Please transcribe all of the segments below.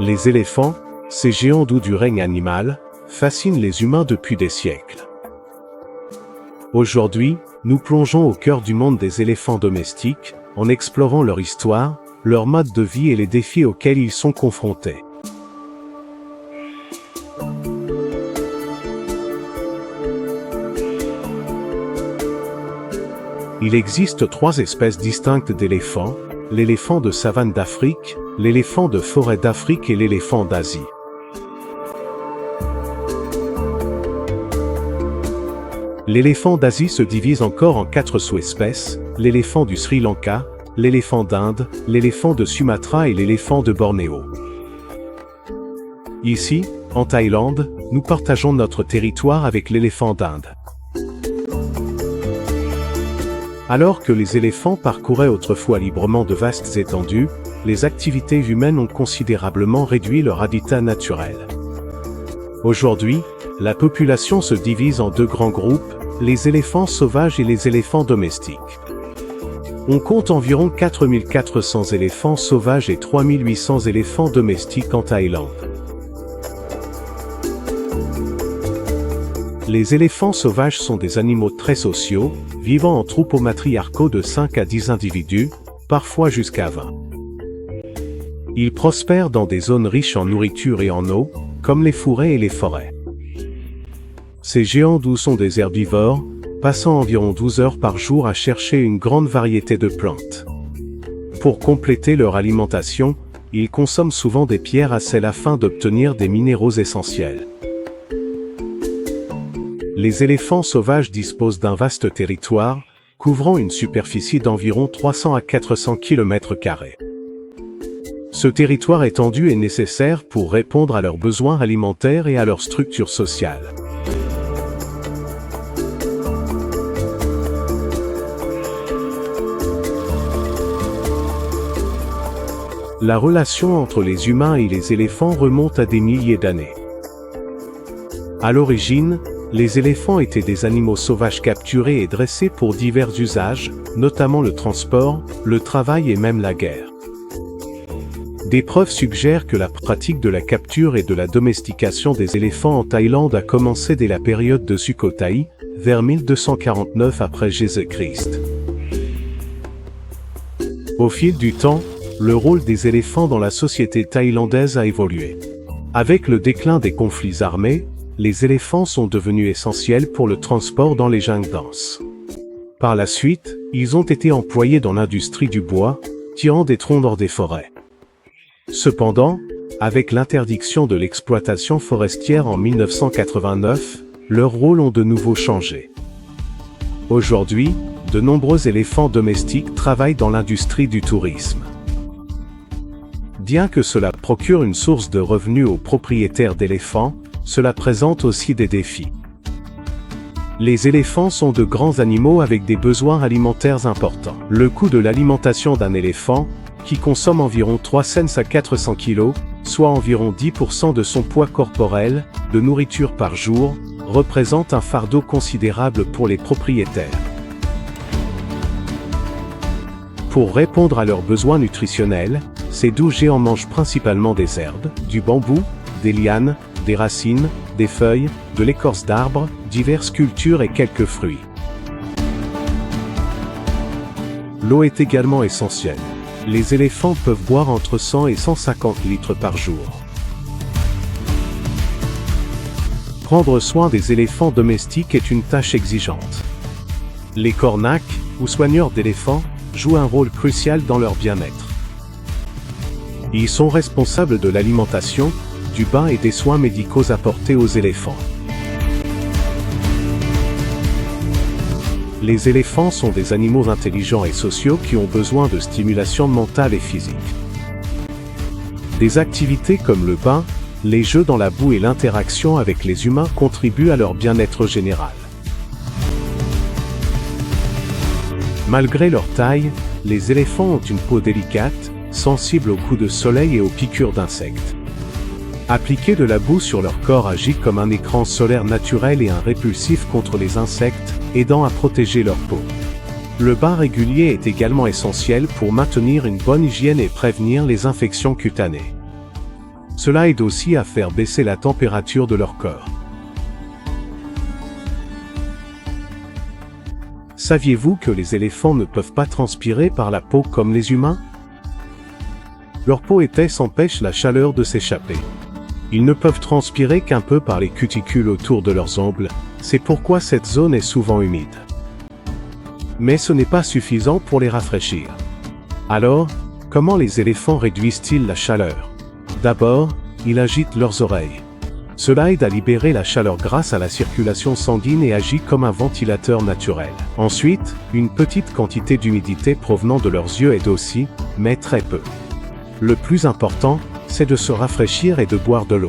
Les éléphants, ces géants doux du règne animal, fascinent les humains depuis des siècles. Aujourd'hui, nous plongeons au cœur du monde des éléphants domestiques, en explorant leur histoire, leur mode de vie et les défis auxquels ils sont confrontés. Il existe 3 espèces distinctes d'éléphants, l'éléphant de savane d'Afrique, l'éléphant de forêt d'Afrique et l'éléphant d'Asie. L'éléphant d'Asie se divise encore en 4 sous-espèces, l'éléphant du Sri Lanka, l'éléphant d'Inde, l'éléphant de Sumatra et l'éléphant de Bornéo. Ici, en Thaïlande, nous partageons notre territoire avec l'éléphant d'Inde. Alors que les éléphants parcouraient autrefois librement de vastes étendues, les activités humaines ont considérablement réduit leur habitat naturel. Aujourd'hui, la population se divise en 2 grands groupes, les éléphants sauvages et les éléphants domestiques. On compte environ 4400 éléphants sauvages et 3800 éléphants domestiques en Thaïlande. Les éléphants sauvages sont des animaux très sociaux, vivant en troupeaux matriarcaux de 5 à 10 individus, parfois jusqu'à 20. Ils prospèrent dans des zones riches en nourriture et en eau, comme les fourrés et les forêts. Ces géants doux sont des herbivores, passant environ 12 heures par jour à chercher une grande variété de plantes. Pour compléter leur alimentation, ils consomment souvent des pierres à sel afin d'obtenir des minéraux essentiels. Les éléphants sauvages disposent d'un vaste territoire, couvrant une superficie d'environ 300 à 400 km². Ce territoire étendu est nécessaire pour répondre à leurs besoins alimentaires et à leur structure sociale. La relation entre les humains et les éléphants remonte à des milliers d'années. À l'origine, les éléphants étaient des animaux sauvages capturés et dressés pour divers usages, notamment le transport, le travail et même la guerre. Des preuves suggèrent que la pratique de la capture et de la domestication des éléphants en Thaïlande a commencé dès la période de Sukhothai, vers 1249 après Jésus-Christ. Au fil du temps, le rôle des éléphants dans la société thaïlandaise a évolué. Avec le déclin des conflits armés, les éléphants sont devenus essentiels pour le transport dans les jungles denses. Par la suite, ils ont été employés dans l'industrie du bois, tirant des troncs hors des forêts. Cependant, avec l'interdiction de l'exploitation forestière en 1989, leurs rôles ont de nouveau changé. Aujourd'hui, de nombreux éléphants domestiques travaillent dans l'industrie du tourisme. Bien que cela procure une source de revenus aux propriétaires d'éléphants, cela présente aussi des défis. Les éléphants sont de grands animaux avec des besoins alimentaires importants. Le coût de l'alimentation d'un éléphant, qui consomme environ 300 à 400 kg, soit environ 10% de son poids corporel, de nourriture par jour, représente un fardeau considérable pour les propriétaires. Pour répondre à leurs besoins nutritionnels, ces doux géants mangent principalement des herbes, du bambou, des lianes, des racines, des feuilles, de l'écorce d'arbres, diverses cultures et quelques fruits. L'eau est également essentielle. Les éléphants peuvent boire entre 100 et 150 litres par jour. Prendre soin des éléphants domestiques est une tâche exigeante. Les cornacs, ou soigneurs d'éléphants, jouent un rôle crucial dans leur bien-être. Ils sont responsables de l'alimentation, du bain et des soins médicaux apportés aux éléphants. Les éléphants sont des animaux intelligents et sociaux qui ont besoin de stimulation mentale et physique. Des activités comme le bain, les jeux dans la boue et l'interaction avec les humains contribuent à leur bien-être général. Malgré leur taille, les éléphants ont une peau délicate, sensible aux coups de soleil et aux piqûres d'insectes. Appliquer de la boue sur leur corps agit comme un écran solaire naturel et un répulsif contre les insectes, aidant à protéger leur peau. Le bain régulier est également essentiel pour maintenir une bonne hygiène et prévenir les infections cutanées. Cela aide aussi à faire baisser la température de leur corps. Saviez-vous que les éléphants ne peuvent pas transpirer par la peau comme les humains? Leur peau épaisse empêche la chaleur de s'échapper. Ils ne peuvent transpirer qu'un peu par les cuticules autour de leurs ongles, c'est pourquoi cette zone est souvent humide. Mais ce n'est pas suffisant pour les rafraîchir. Alors, comment les éléphants réduisent-ils la chaleur? D'abord, ils agitent leurs oreilles. Cela aide à libérer la chaleur grâce à la circulation sanguine et agit comme un ventilateur naturel. Ensuite, une petite quantité d'humidité provenant de leurs yeux aide aussi, mais très peu. Le plus important, c'est de se rafraîchir et de boire de l'eau.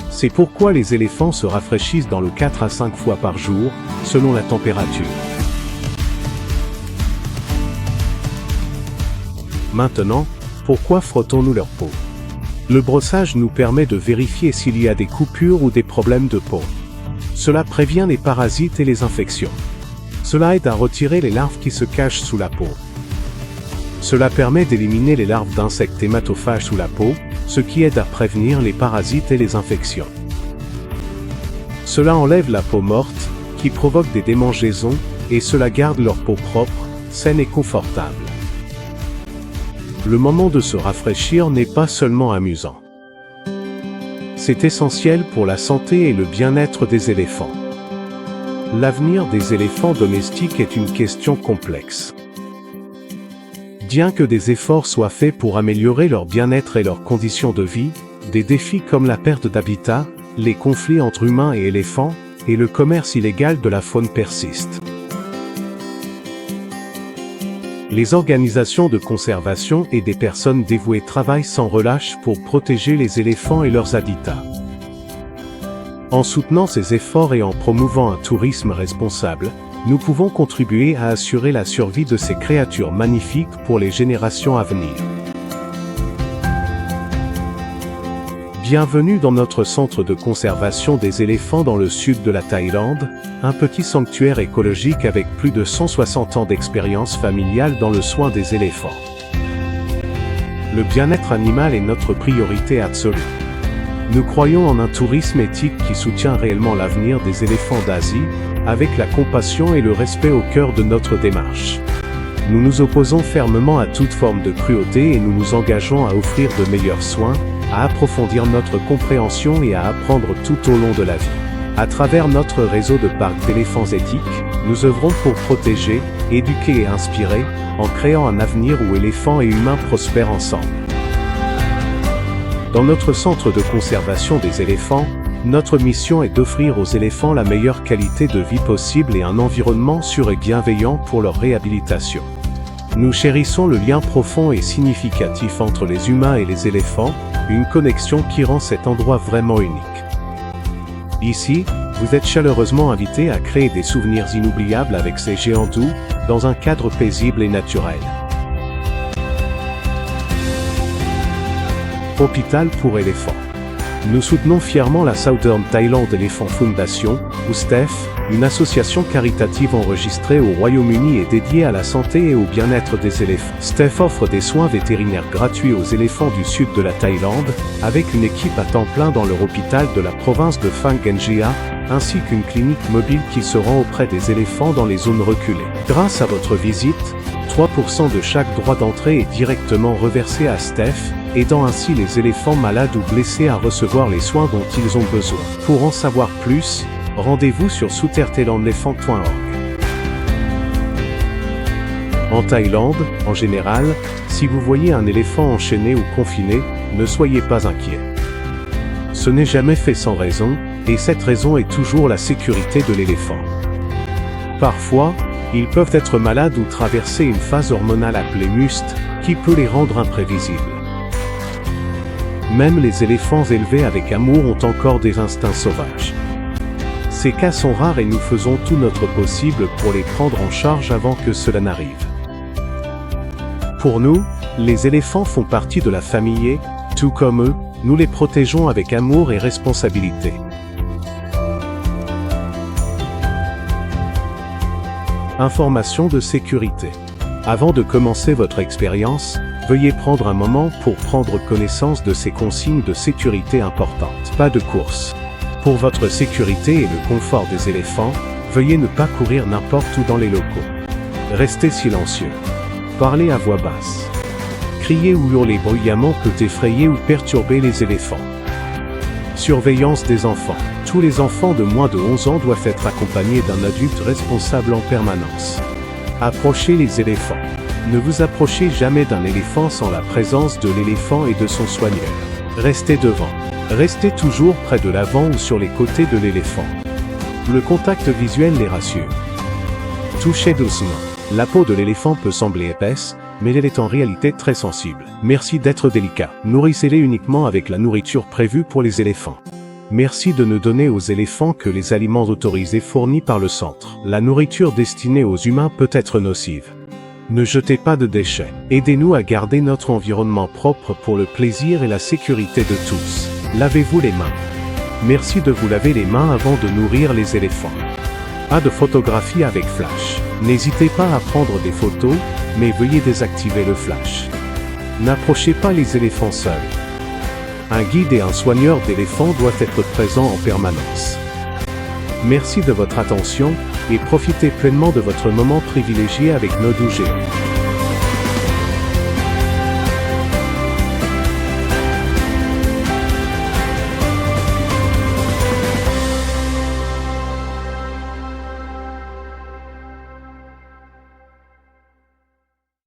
C'est pourquoi les éléphants se rafraîchissent dans le 4 à 5 fois par jour, selon la température. Maintenant, pourquoi frottons-nous leur peau? Le brossage nous permet de vérifier s'il y a des coupures ou des problèmes de peau. Cela prévient les parasites et les infections. Cela aide à retirer les larves qui se cachent sous la peau. Cela permet d'éliminer les larves d'insectes hématophages sous la peau, ce qui aide à prévenir les parasites et les infections. Cela enlève la peau morte, qui provoque des démangeaisons, et cela garde leur peau propre, saine et confortable. Le moment de se rafraîchir n'est pas seulement amusant. C'est essentiel pour la santé et le bien-être des éléphants. L'avenir des éléphants domestiques est une question complexe. Bien que des efforts soient faits pour améliorer leur bien-être et leurs conditions de vie, des défis comme la perte d'habitat, les conflits entre humains et éléphants, et le commerce illégal de la faune persistent. Les organisations de conservation et des personnes dévouées travaillent sans relâche pour protéger les éléphants et leurs habitats. En soutenant ces efforts et en promouvant un tourisme responsable, nous pouvons contribuer à assurer la survie de ces créatures magnifiques pour les générations à venir. Bienvenue dans notre centre de conservation des éléphants dans le sud de la Thaïlande, un petit sanctuaire écologique avec plus de 160 ans d'expérience familiale dans le soin des éléphants. Le bien-être animal est notre priorité absolue. Nous croyons en un tourisme éthique qui soutient réellement l'avenir des éléphants d'Asie, avec la compassion et le respect au cœur de notre démarche. Nous nous opposons fermement à toute forme de cruauté et nous nous engageons à offrir de meilleurs soins, à approfondir notre compréhension et à apprendre tout au long de la vie. À travers notre réseau de parcs d'éléphants éthiques, nous œuvrons pour protéger, éduquer et inspirer, en créant un avenir où éléphants et humains prospèrent ensemble. Dans notre centre de conservation des éléphants, notre mission est d'offrir aux éléphants la meilleure qualité de vie possible et un environnement sûr et bienveillant pour leur réhabilitation. Nous chérissons le lien profond et significatif entre les humains et les éléphants, une connexion qui rend cet endroit vraiment unique. Ici, vous êtes chaleureusement invités à créer des souvenirs inoubliables avec ces géants doux, dans un cadre paisible et naturel. Hôpital pour éléphants. Nous soutenons fièrement la Southern Thailand Elephant Foundation, ou STEF, une association caritative enregistrée au Royaume-Uni et dédiée à la santé et au bien-être des éléphants. STEF offre des soins vétérinaires gratuits aux éléphants du sud de la Thaïlande, avec une équipe à temps plein dans leur hôpital de la province de Phang Nga, ainsi qu'une clinique mobile qui se rend auprès des éléphants dans les zones reculées. Grâce à votre visite, 3% de chaque droit d'entrée est directement reversé à STEF, aidant ainsi les éléphants malades ou blessés à recevoir les soins dont ils ont besoin. Pour en savoir plus, rendez-vous sur souterthailandelephant.org. En Thaïlande, en général, si vous voyez un éléphant enchaîné ou confiné, ne soyez pas inquiet. Ce n'est jamais fait sans raison, et cette raison est toujours la sécurité de l'éléphant. Parfois, ils peuvent être malades ou traverser une phase hormonale appelée MUST, qui peut les rendre imprévisibles. Même les éléphants élevés avec amour ont encore des instincts sauvages. Ces cas sont rares et nous faisons tout notre possible pour les prendre en charge avant que cela n'arrive. Pour nous, les éléphants font partie de la famille et, tout comme eux, nous les protégeons avec amour et responsabilité. Informations de sécurité. Avant de commencer votre expérience, veuillez prendre un moment pour prendre connaissance de ces consignes de sécurité importantes. Pas de course. Pour votre sécurité et le confort des éléphants, veuillez ne pas courir n'importe où dans les locaux. Restez silencieux. Parlez à voix basse. Crier ou hurler bruyamment peut effrayer ou perturber les éléphants. Surveillance des enfants. Tous les enfants de moins de 11 ans doivent être accompagnés d'un adulte responsable en permanence. Approchez les éléphants. Ne vous approchez jamais d'un éléphant sans la présence de l'éléphant et de son soigneur. Restez devant. Restez toujours près de l'avant ou sur les côtés de l'éléphant. Le contact visuel les rassure. Touchez doucement. La peau de l'éléphant peut sembler épaisse, mais elle est en réalité très sensible. Merci d'être délicat. Nourrissez-les uniquement avec la nourriture prévue pour les éléphants. Merci de ne donner aux éléphants que les aliments autorisés fournis par le centre. La nourriture destinée aux humains peut être nocive. Ne jetez pas de déchets. Aidez-nous à garder notre environnement propre pour le plaisir et la sécurité de tous. Lavez-vous les mains. Merci de vous laver les mains avant de nourrir les éléphants. Pas de photographie avec flash. N'hésitez pas à prendre des photos, mais veuillez désactiver le flash. N'approchez pas les éléphants seuls. Un guide et un soigneur d'éléphants doivent être présents en permanence. Merci de votre attention et profitez pleinement de votre moment privilégié avec nos 12 géants.